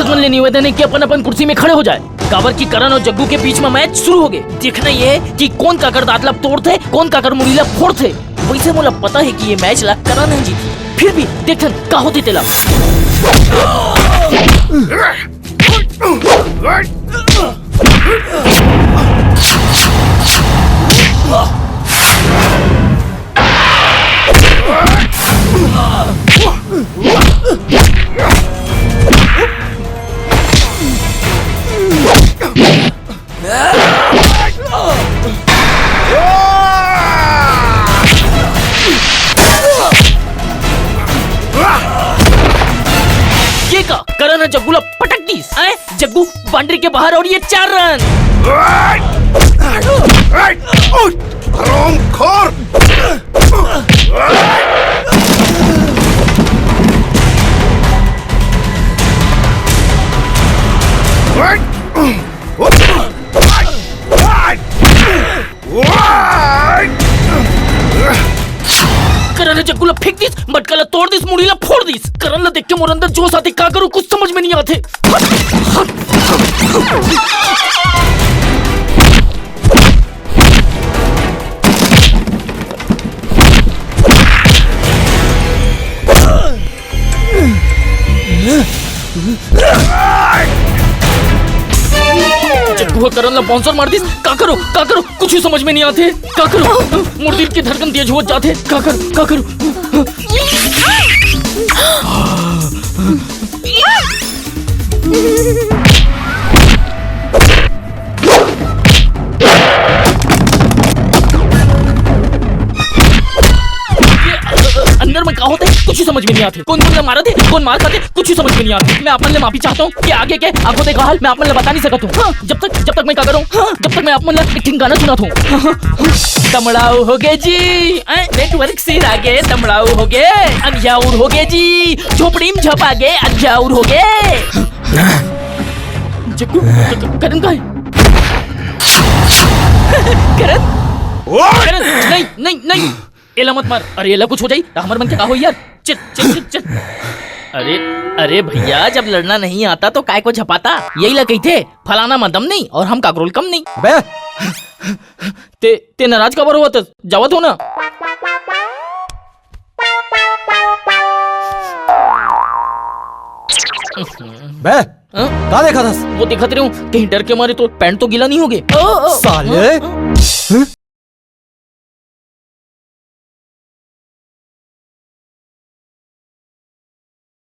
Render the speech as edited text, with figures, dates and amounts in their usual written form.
सूरजमल ने निवेदन है कि अपन अपन कुर्सी में खड़े हो जाए। काबर की करण और जग्गू के बीच में मैच शुरू हो गए। देखना ये है कि कौन काकर दातला तोड़ थे, कौन काकर मुड़ीला फोड़ थे। वैसे मोला पता है कि ये मैच ला करण है जीती, फिर भी देखन का होती तेला। ये का करण और जग्गू ला पटक दीस। जग्गू बाउंड्री के बाहर और ये 4 रन। हरामखोर! करण जग्गू ला फेंक दीस, मटका ला तोड़ दीस, मुड़ी ला फोड़ दीस। करण ला देख के मोर अंदर जोश आते, का करूं कुछ समझ में नहीं आते। जग्गू करण ला बाउंसर मार दीस, का करो कुछ ही समझ में नहीं आते। का करो मोर दिल की धड़कन तेज हो जाते। का करो अंदर में क्या होता है कुछ ही समझ में नहीं आते। कौन मारा थे, कौन मार खाते, कुछ ही समझ में नहीं आते। मैं आपन ले माफी चाहता हूँ कि आगे के आंखों देखा हाल मैं आपन ले बता नहीं सकता हूँ। जब तक मैं क्या करूँ, जब तक मैं आपन ले एक गाना सुना हूँ। तमड़ाऊ हो गए जी, नेटवर्क से आगे तमड़ाऊ हो गए, अंजाउर हो गए जी, झोपड़ी में झप आगे अंजाउर हो गए। जग्गू करण का है? करण नहीं एला मत मार। अरे एला कुछ हो जाई हमारे मन के का हो यार। चल। अरे भैया जब लड़ना नहीं आता तो काय को झपाता। यही ला कही थे फलाना में दम नहीं और हम काकरोल कम नहीं। बे ते नाराज कबर हुआ तो जावत हो ना। बे का देखा था? वो देखत रहे हूँ कहीं डर के मारे तो पैंट तो गीला नहीं हो गए साले